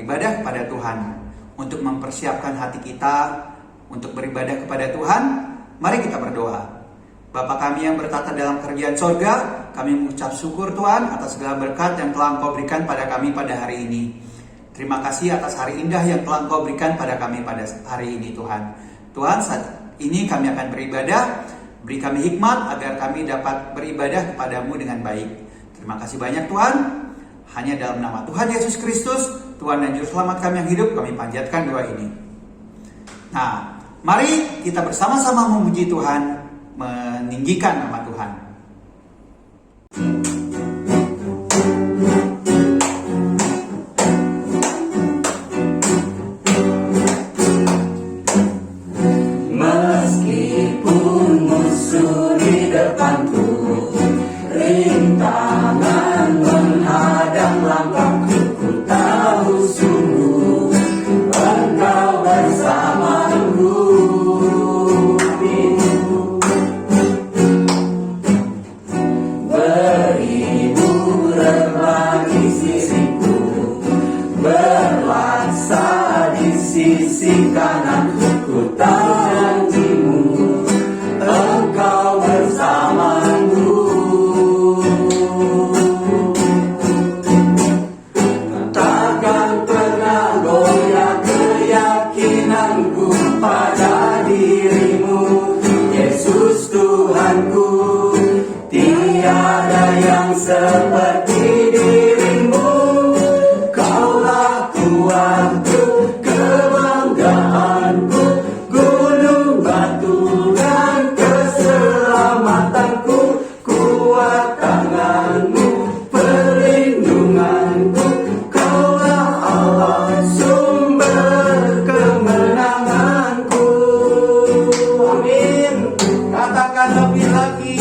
beribadah kepada Tuhan. Untuk mempersiapkan hati kita untuk beribadah kepada Tuhan, mari kita berdoa. Bapa kami yang bertata dalam kerajaan sorga, kami mengucap syukur Tuhan atas segala berkat yang telah Engkau berikan pada kami pada hari ini. Terima kasih atas hari indah yang telah Engkau berikan pada kami pada hari ini Tuhan. Tuhan, saat ini kami akan beribadah, beri kami hikmat agar kami dapat beribadah kepadamu dengan baik. Terima kasih banyak Tuhan. Hanya dalam nama Tuhan Yesus Kristus, Tuhan dan Juru Selamat kami yang hidup, kami panjatkan doa ini. Nah, mari kita bersama-sama memuji Tuhan, meninggikan nama Tuhan. Meskipun musuh di depanku, rintangan menghadang langkahku, ku tahu sungguh Engkau bersamaku. Berhiburlah di sisiku, berlaksa di sisi kananku, ku tahu janjimu Engkau bersamaku. Takkan pernah goyah keyakinanku pada dirimu, Yesus Tuhanku. Tiada yang seperti dirimu, Kaulah kuatku, kebanggaanku, gunung batu dan keselamatanku, kuat tanganmu, perlindunganku, Kaulah Allah sumber kemenanganku. Amin. Katakan lebih lagi.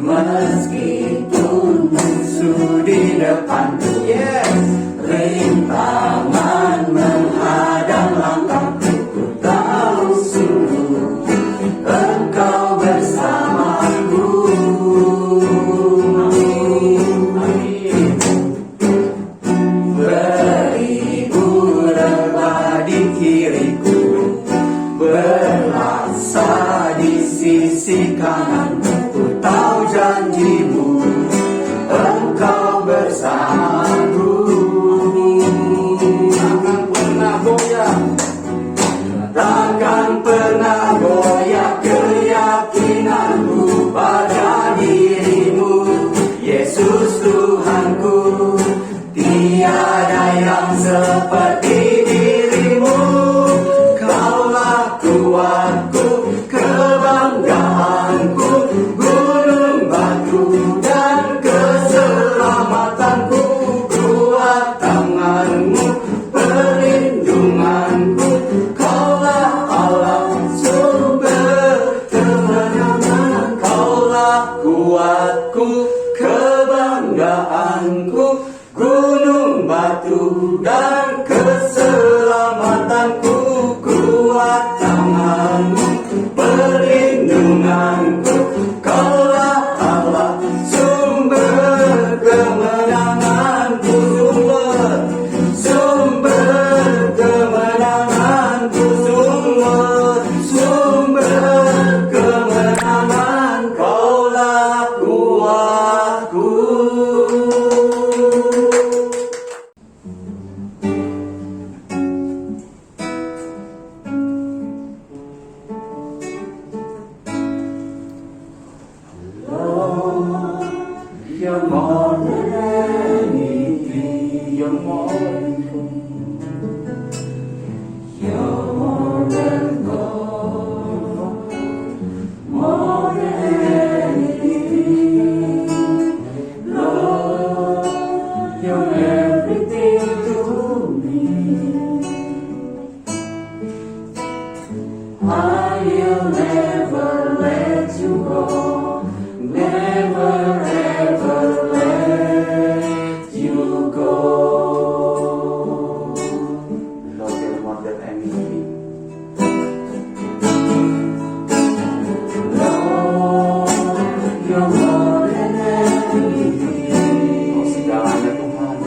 Meskipun musuh di depanku, rintangan menghadang langkahku, ku tahu sungguh Engkau bersamaku. Amin. Berhiburlah di kiriku, berlaksa di sisi kananku, ku tahu janjimu Engkau bersamaku. Takkan pernah goyah, takkan pernah goyah keyakinanku pada dirimu, Yesus Tuhanku. Tiada yang seperti dirimu, Kaulah kuatku, kebanggaanku, gunung batu dan keselamatanku, kuat tanganmu, perlindunganku, Kaulah Allah sumber kemenangan, Kaulah kuatku, kebanggaanku, gunung batu dan keselamatanku, kuat tanganmu, perlindunganku, Kaulah Allah sumber kemenanganku, sumber kemenanganku, sumber kemenangan, Kaulah kuatku. You're more than anything, you're more than food, you're more than gold, more than anything, Lord, you're everything to me. I will never let you go, never ever let you go. Lord, you're more than anything. Lord, you're more than anything. Oh, segalanya Tuhan.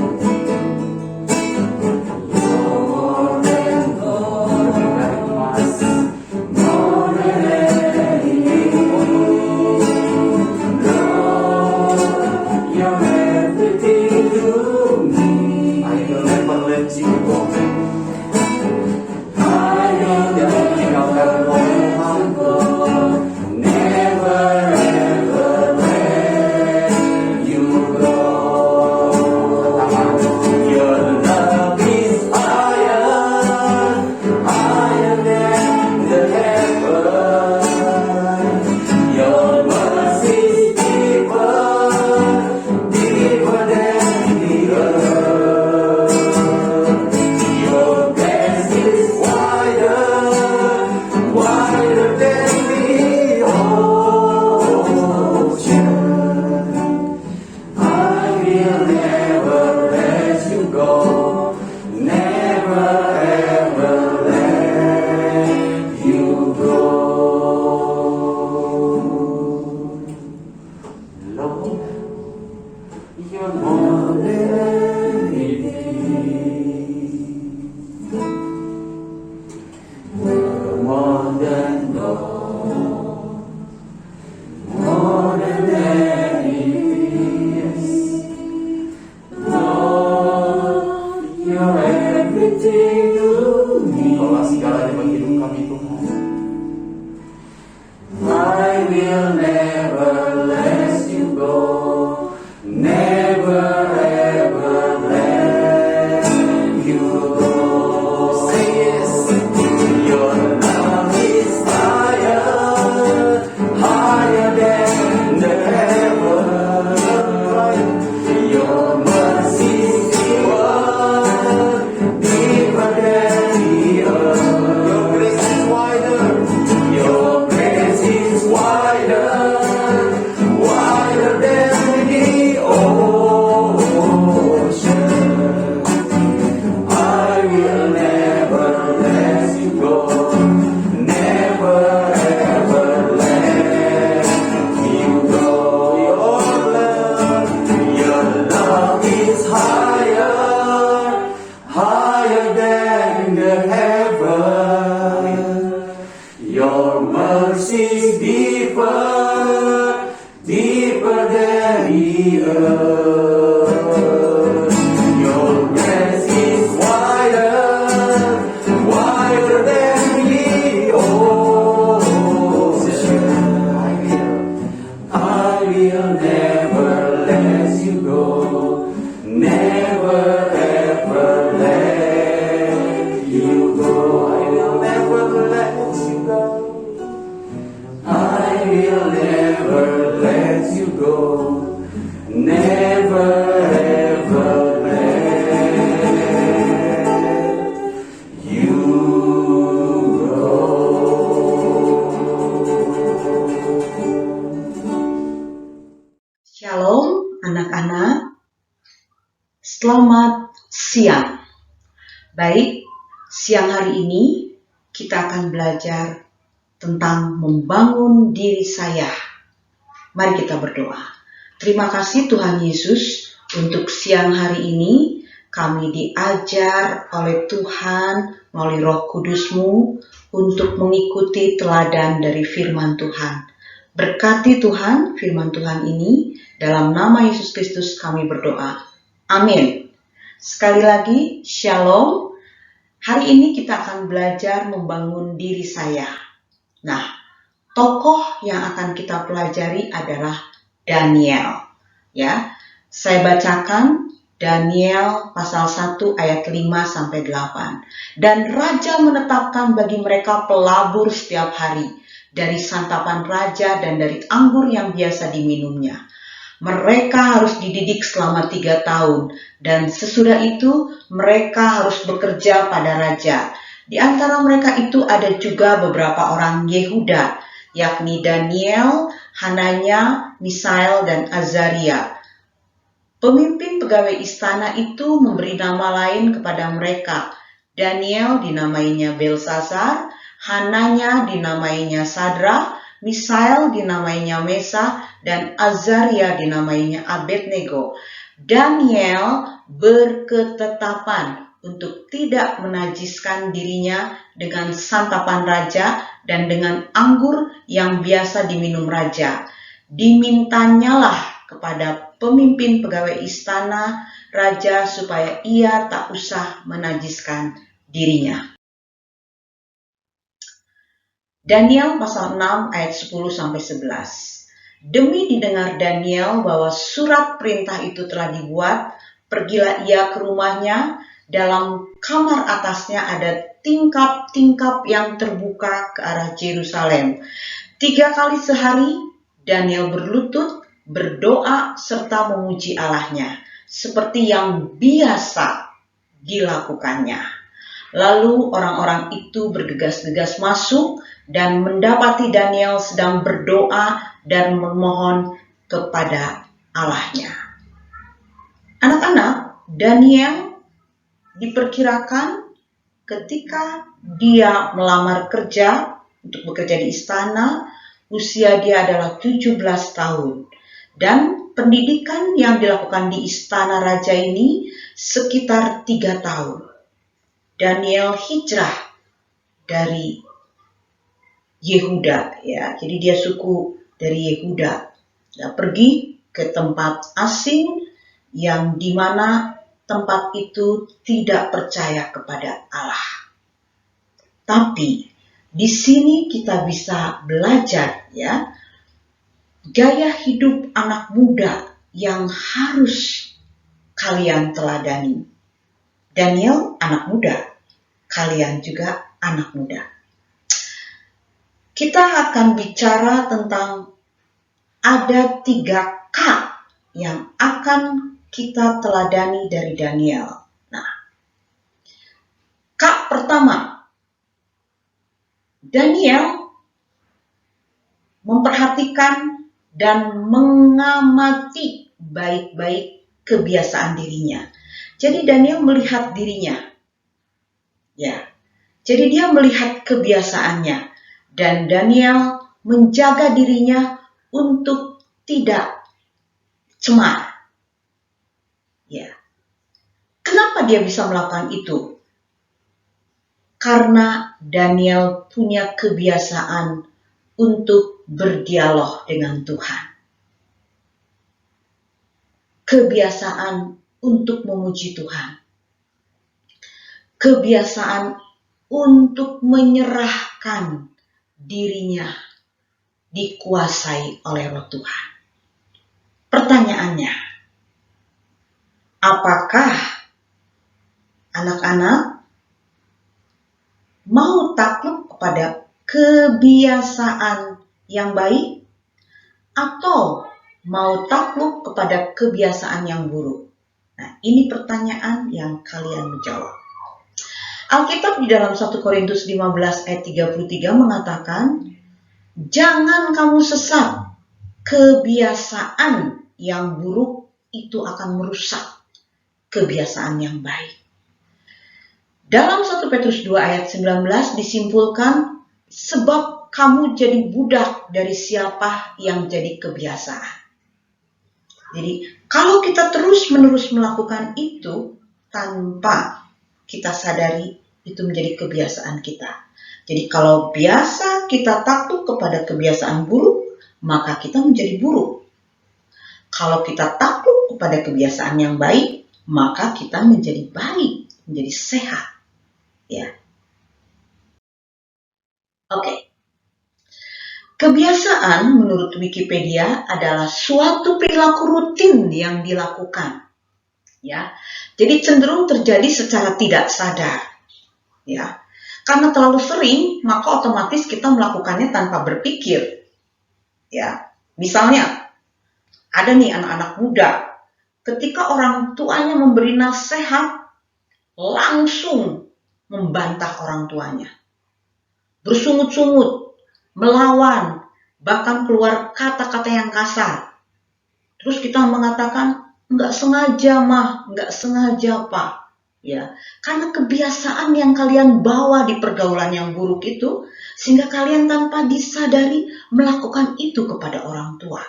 kami Tuhan. I will never let you go, never ever let you go. Say yes, your love is higher, higher than the heaven. Your mercy is deeper, deeper than the earth. Your grace is wider. Your grace is wider, wider than the ocean. I will never let you go, never ever let you go. Your love is higher, higher than the heaven. Your mercy is deeper, deeper than the earth. Your grace is wider, wider than the ocean. I will never let you go, never ever let you go. I will never let you go. I will never let you go, never ever let you go. Shalom anak-anak, selamat siang. Baik, siang hari ini kita akan belajar tentang membangun diri saya. Mari kita berdoa. Terima kasih Tuhan Yesus untuk siang hari ini kami diajar oleh Tuhan melalui Roh Kudus-Mu untuk mengikuti teladan dari firman Tuhan. Berkati Tuhan firman Tuhan ini, dalam nama Yesus Kristus kami berdoa. Amin. Sekali lagi, Shalom. Hari ini kita akan belajar membangun diri saya. Nah, tokoh yang akan kita pelajari adalah Daniel. Ya, saya bacakan Daniel pasal 1 ayat 5 sampai 8. Dan raja menetapkan bagi mereka pelabur setiap hari dari santapan raja dan dari anggur yang biasa diminumnya. Mereka harus dididik selama 3 tahun dan sesudah itu mereka harus bekerja pada raja. Di antara mereka itu ada juga beberapa orang Yehuda, yakni Daniel, Hananya, Misael, dan Azaria. Pemimpin pegawai istana itu memberi nama lain kepada mereka. Daniel dinamainya Belsazar, Hananya dinamainya Sadra, Misael dinamainya Mesa, dan Azaria dinamainya Abednego. Daniel berketetapan untuk tidak menajiskan dirinya dengan santapan raja dan dengan anggur yang biasa diminum raja. Dimintanyalah kepada pemimpin pegawai istana raja supaya ia tak usah menajiskan dirinya. Daniel pasal 6 ayat 10-11. Demi didengar Daniel bahwa surat perintah itu telah dibuat, pergilah ia ke rumahnya. Dalam kamar atasnya ada tingkap-tingkap yang terbuka ke arah Yerusalem. 3 kali sehari Daniel berlutut, berdoa serta memuji Allahnya, seperti yang biasa dilakukannya. Lalu orang-orang itu bergegas-gegas masuk dan mendapati Daniel sedang berdoa dan memohon kepada Allahnya. Anak-anak, Daniel diperkirakan ketika dia melamar kerja untuk bekerja di istana, usia dia adalah 17 tahun. Dan pendidikan yang dilakukan di istana raja ini sekitar 3 tahun. Daniel hijrah dari Yehuda, ya. Jadi dia suku dari Yehuda. Dia pergi ke tempat asing yang dimana tempat itu tidak percaya kepada Allah. Tapi di sini kita bisa belajar ya, gaya hidup anak muda yang harus kalian teladani. Daniel anak muda, kalian juga anak muda. Kita akan bicara tentang ada 3 K yang akan kita teladani dari Daniel. Nah, K pertama, Daniel memperhatikan dan mengamati baik-baik kebiasaan dirinya. Jadi Daniel melihat dirinya. Ya. Jadi dia melihat kebiasaannya dan Daniel menjaga dirinya untuk tidak cemar. Ya. Kenapa dia bisa melakukan itu? Karena Daniel punya kebiasaan untuk berdialog dengan Tuhan. Kebiasaan untuk memuji Tuhan. Kebiasaan untuk menyerahkan dirinya dikuasai oleh Roh Tuhan. Pertanyaannya, apakah anak-anak mau takluk kepada kebiasaan yang baik atau mau takluk kepada kebiasaan yang buruk? Nah, ini pertanyaan yang kalian menjawab. Alkitab di dalam 1 Korintus 15 ayat 33 mengatakan, jangan kamu sesat, kebiasaan yang buruk itu akan merusak kebiasaan yang baik. Dalam 1 Petrus 2 ayat 19 disimpulkan, sebab kamu jadi budak dari siapa yang jadi kebiasaan. Jadi kalau kita terus-menerus melakukan itu tanpa kita sadari, itu menjadi kebiasaan kita. Jadi kalau biasa kita takluk kepada kebiasaan buruk, maka kita menjadi buruk. Kalau kita takluk kepada kebiasaan yang baik, maka kita menjadi baik, menjadi sehat. Ya. Oke. Kebiasaan menurut Wikipedia adalah suatu perilaku rutin yang dilakukan. Ya. Jadi cenderung terjadi secara tidak sadar. Ya. Karena terlalu sering, maka otomatis kita melakukannya tanpa berpikir. Ya. Misalnya, ada nih anak-anak muda, ketika orang tuanya memberi nasihat, langsung membantah orang tuanya. Bersungut-sungut, melawan, bahkan keluar kata-kata yang kasar. Terus kita mengatakan, enggak sengaja mah, enggak sengaja pak. Ya, karena kebiasaan yang kalian bawa di pergaulan yang buruk itu, sehingga kalian tanpa disadari melakukan itu kepada orang tua.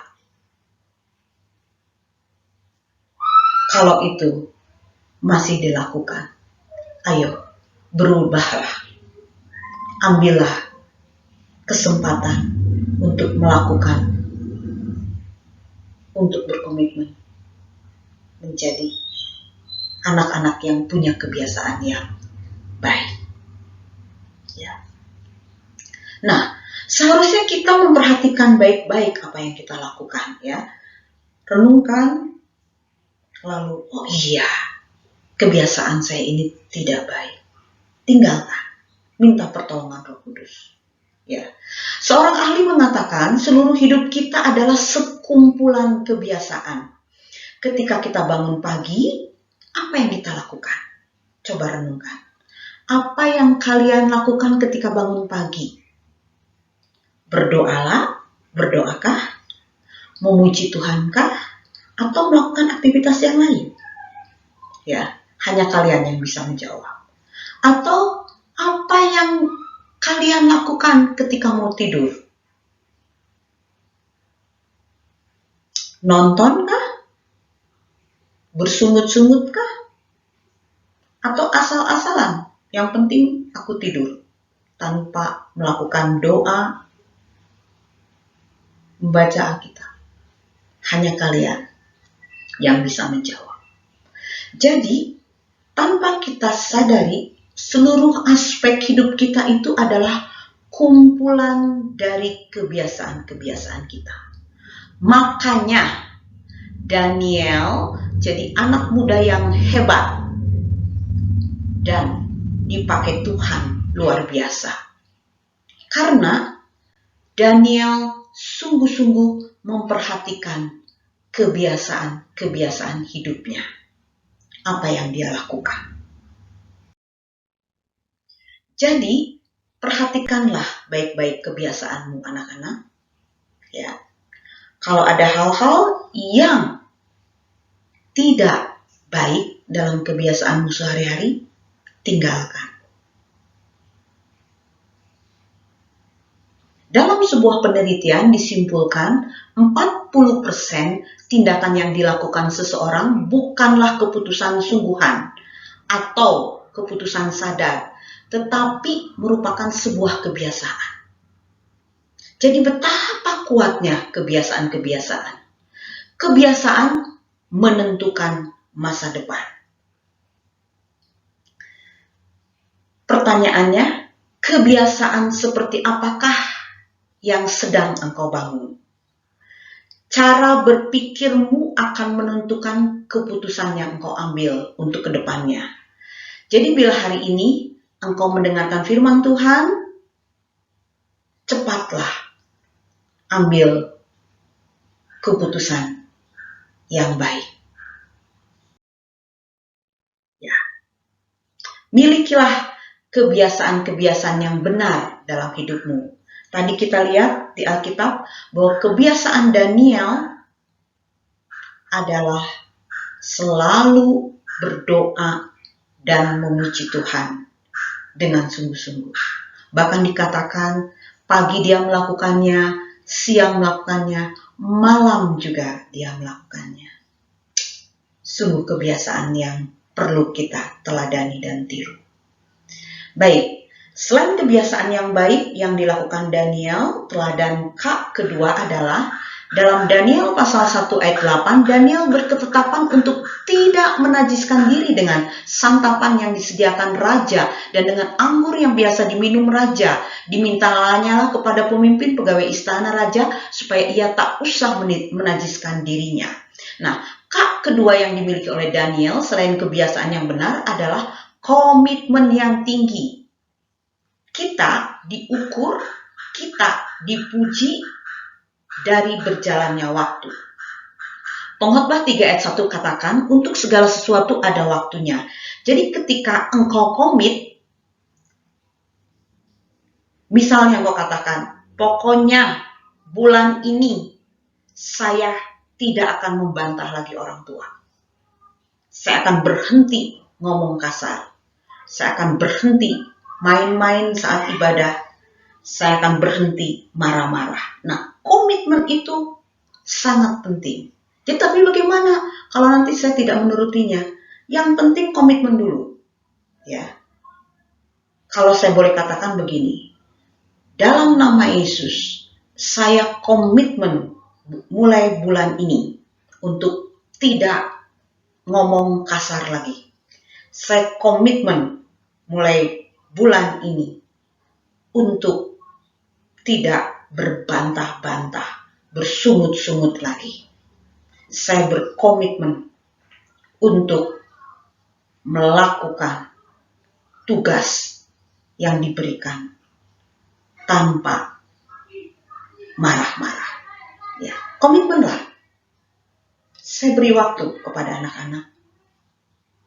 Kalau itu masih dilakukan, ayo berubahlah. Ambillah kesempatan untuk melakukan, untuk berkomitmen menjadi anak-anak yang punya kebiasaan yang baik. Ya. Nah, seharusnya kita memperhatikan baik-baik apa yang kita lakukan, ya. Renungkan, lalu, oh iya, kebiasaan saya ini tidak baik. Tinggalkan, minta pertolongan Roh Kudus. Ya. Seorang ahli mengatakan seluruh hidup kita adalah sekumpulan kebiasaan. Ketika kita bangun pagi, apa yang kita lakukan? Coba renungkan. Apa yang kalian lakukan ketika bangun pagi? Berdoakah? Memuji Tuhankah? Atau melakukan aktivitas yang lain? Ya, hanya kalian yang bisa menjawab. Atau apa yang kalian lakukan ketika mau tidur? Nontonkah? Bersungut-sungutkah? Atau asal-asalan? Yang penting aku tidur. Tanpa melakukan doa, membaca Alkitab. Hanya kalian yang bisa menjawab. Jadi, tanpa kita sadari, seluruh aspek hidup kita itu adalah kumpulan dari kebiasaan-kebiasaan kita. Makanya Daniel jadi anak muda yang hebat dan dipakai Tuhan luar biasa. Karena Daniel sungguh-sungguh memperhatikan kebiasaan-kebiasaan hidupnya. Apa yang dia lakukan. Jadi, perhatikanlah baik-baik kebiasaanmu anak-anak. Ya. Kalau ada hal-hal yang tidak baik dalam kebiasaanmu sehari-hari, tinggalkan. Dalam sebuah penelitian disimpulkan 40% tindakan yang dilakukan seseorang bukanlah keputusan sungguhan atau keputusan sadar, tetapi merupakan sebuah kebiasaan. Jadi betapa kuatnya kebiasaan-kebiasaan. Kebiasaan menentukan masa depan. Pertanyaannya, kebiasaan seperti apakah yang sedang engkau bangun? Cara berpikirmu akan menentukan keputusan yang engkau ambil untuk kedepannya. Jadi bila hari ini engkau mendengarkan firman Tuhan, cepatlah ambil keputusan yang baik. Ya. Milikilah kebiasaan-kebiasaan yang benar dalam hidupmu. Tadi kita lihat di Alkitab bahwa kebiasaan Daniel adalah selalu berdoa dan memuji Tuhan dengan sungguh-sungguh. Bahkan dikatakan pagi dia melakukannya, siang melakukannya, malam juga dia melakukannya. Sungguh kebiasaan yang perlu kita teladani dan tiru. Baik, selain kebiasaan yang baik yang dilakukan Daniel, teladan K kedua adalah dalam Daniel pasal 1 ayat 8, Daniel berketetapan untuk tidak menajiskan diri dengan santapan yang disediakan raja dan dengan anggur yang biasa diminum raja. Dimintalah kepada pemimpin pegawai istana raja supaya ia tak usah menajiskan dirinya. Nah, K kedua yang dimiliki oleh Daniel selain kebiasaan yang benar adalah komitmen yang tinggi. Kita diukur, kita dipuji dari berjalannya waktu. Pengkhotbah 3 ayat 1 katakan, untuk segala sesuatu ada waktunya. Jadi ketika engkau komit, misalnya engkau katakan, pokoknya bulan ini saya tidak akan membantah lagi orang tua. Saya akan berhenti ngomong kasar. Saya akan berhenti main-main saat ibadah. Saya akan berhenti marah-marah. Nah, komitmen itu sangat penting. Tapi bagaimana kalau nanti saya tidak menurutinya? Yang penting komitmen dulu. Ya. Kalau saya boleh katakan begini. Dalam nama Yesus, saya komitmen mulai bulan ini untuk tidak ngomong kasar lagi. Saya komitmen mulai bulan ini untuk tidak berbantah-bantah, bersungut-sungut lagi. Saya berkomitmen untuk melakukan tugas yang diberikan tanpa marah-marah. Ya, komitmenlah. Saya beri waktu kepada anak-anak.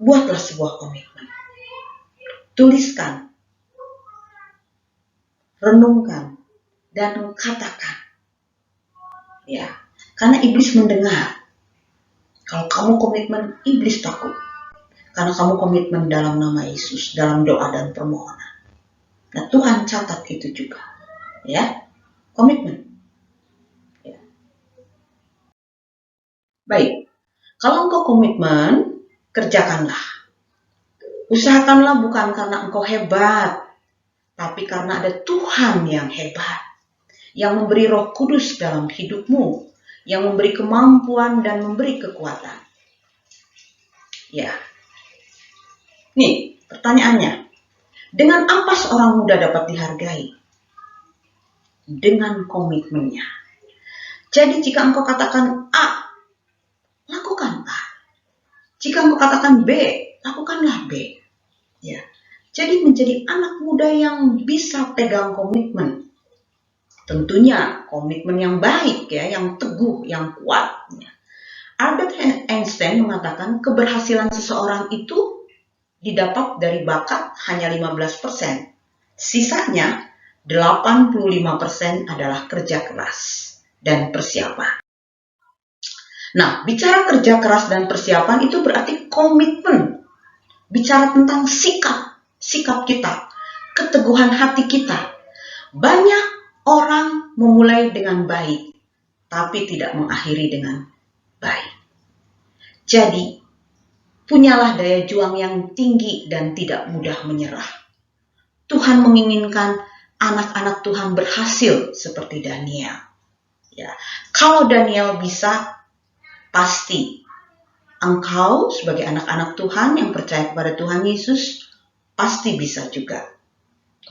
Buatlah sebuah komitmen. Tuliskan, renungkan, dan katakan. Ya, karena iblis mendengar. Kalau kamu komitmen, iblis takut. Karena kamu komitmen dalam nama Yesus, dalam doa dan permohonan. Nah, Tuhan catat itu juga. Ya, komitmen. Ya. Baik, kalau engkau komitmen, kerjakanlah. Usahakanlah bukan karena engkau hebat, tapi karena ada Tuhan yang hebat. Yang memberi Roh Kudus dalam hidupmu. Yang memberi kemampuan dan memberi kekuatan. Ya. Nih, pertanyaannya. Dengan apa seorang muda dapat dihargai? dengan komitmennya. Jadi jika engkau katakan A, lakukan A. Jika engkau katakan B, lakukanlah B. Ya. Jadi menjadi anak muda yang bisa pegang komitmen. Tentunya komitmen yang baik ya, yang teguh, yang kuat. Albert Einstein mengatakan keberhasilan seseorang itu didapat dari bakat hanya 15%. Sisanya 85% adalah kerja keras dan persiapan. Nah, bicara kerja keras dan persiapan itu berarti komitmen. Bicara tentang sikap kita, keteguhan hati kita. Banyak orang memulai dengan baik, tapi tidak mengakhiri dengan baik. Jadi, punyalah daya juang yang tinggi dan tidak mudah menyerah. Tuhan menginginkan anak-anak Tuhan berhasil seperti Daniel. Ya, kalau Daniel bisa, pasti engkau sebagai anak-anak Tuhan yang percaya kepada Tuhan Yesus pasti bisa juga.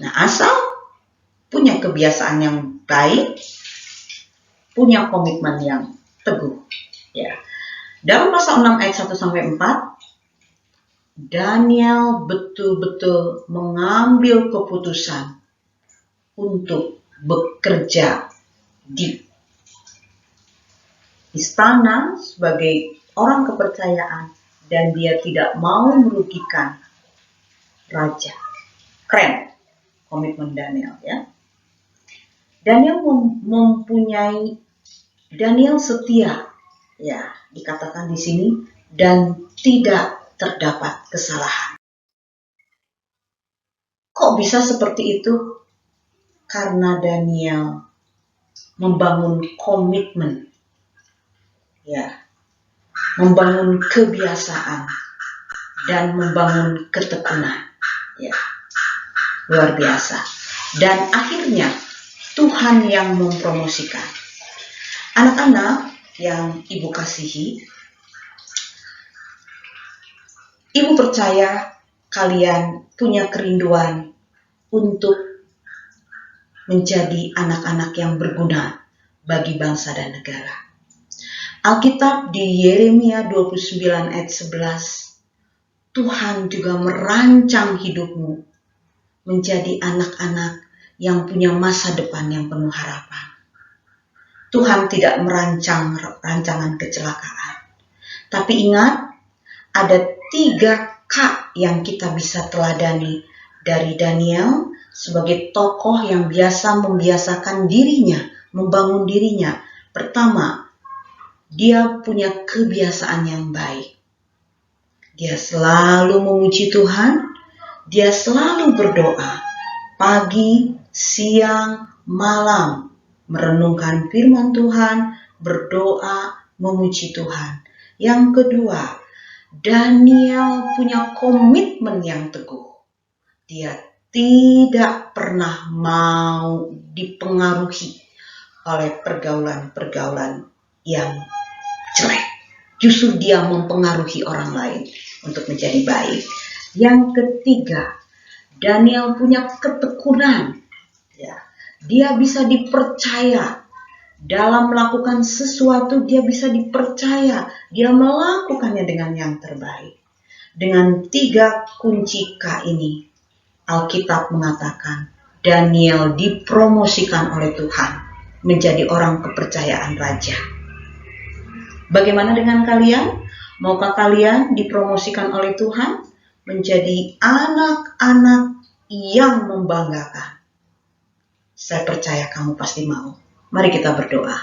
Nah, asal punya kebiasaan yang baik, punya komitmen yang teguh. Ya. Dalam pasal 6 ayat 1-4, Daniel betul-betul mengambil keputusan untuk bekerja di istana sebagai orang kepercayaan dan dia tidak mau merugikan raja. Keren komitmen Daniel ya. Daniel setia ya, dikatakan di sini, dan tidak terdapat kesalahan. Kok bisa seperti itu? Karena Daniel membangun komitmen, ya, membangun kebiasaan dan membangun ketekunan, ya, luar biasa. Dan akhirnya Tuhan yang mempromosikan. Anak-anak yang Ibu kasihi, Ibu percaya kalian punya kerinduan untuk menjadi anak-anak yang berguna bagi bangsa dan negara. Alkitab di Yeremia 29 ayat 11, Tuhan juga merancang hidupmu menjadi anak-anak yang punya masa depan yang penuh harapan. Tuhan tidak merancang rancangan kecelakaan. Tapi ingat, ada 3 K yang kita bisa teladani dari Daniel sebagai tokoh yang biasa membiasakan dirinya, membangun dirinya. Pertama, dia punya kebiasaan yang baik. Dia selalu memuji Tuhan, dia selalu berdoa, pagi, siang, malam, merenungkan firman Tuhan, berdoa, memuji Tuhan. Yang kedua, Daniel punya komitmen yang teguh. Dia tidak pernah mau dipengaruhi oleh pergaulan-pergaulan yang jelek. Justru dia mempengaruhi orang lain untuk menjadi baik. Yang ketiga, Daniel punya ketekunan. Ya, dia bisa dipercaya. Dalam melakukan sesuatu dia bisa dipercaya. Dia melakukannya dengan yang terbaik. Dengan 3 kunci K ini, Alkitab mengatakan Daniel dipromosikan oleh Tuhan menjadi orang kepercayaan raja. Bagaimana dengan kalian? Maukah kalian dipromosikan oleh Tuhan menjadi anak-anak yang membanggakan? Saya percaya kamu pasti mau. Mari kita berdoa.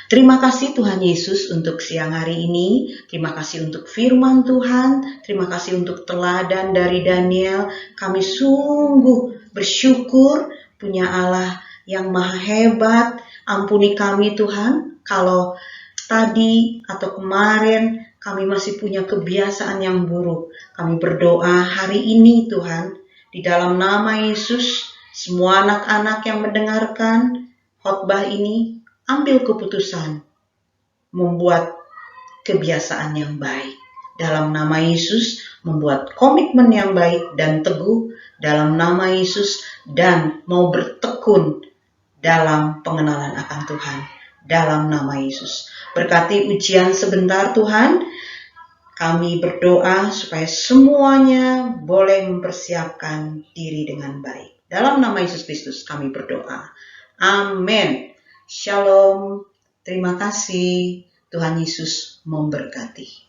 Terima kasih Tuhan Yesus untuk siang hari ini. Terima kasih untuk firman Tuhan. Terima kasih untuk teladan dari Daniel. Kami sungguh bersyukur punya Allah yang maha hebat. Ampuni kami Tuhan kalau tadi atau kemarin kami masih punya kebiasaan yang buruk. Kami berdoa hari ini Tuhan, di dalam nama Yesus, semua anak-anak yang mendengarkan khotbah ini, ambil keputusan membuat kebiasaan yang baik. Dalam nama Yesus, membuat komitmen yang baik dan teguh dalam nama Yesus, dan mau bertekun dalam pengenalan akan Tuhan. Dalam nama Yesus. Berkati ujian sebentar Tuhan. Kami berdoa supaya semuanya boleh mempersiapkan diri dengan baik. Dalam nama Yesus Kristus kami berdoa. Amin. Shalom. Terima kasih. Tuhan Yesus memberkati.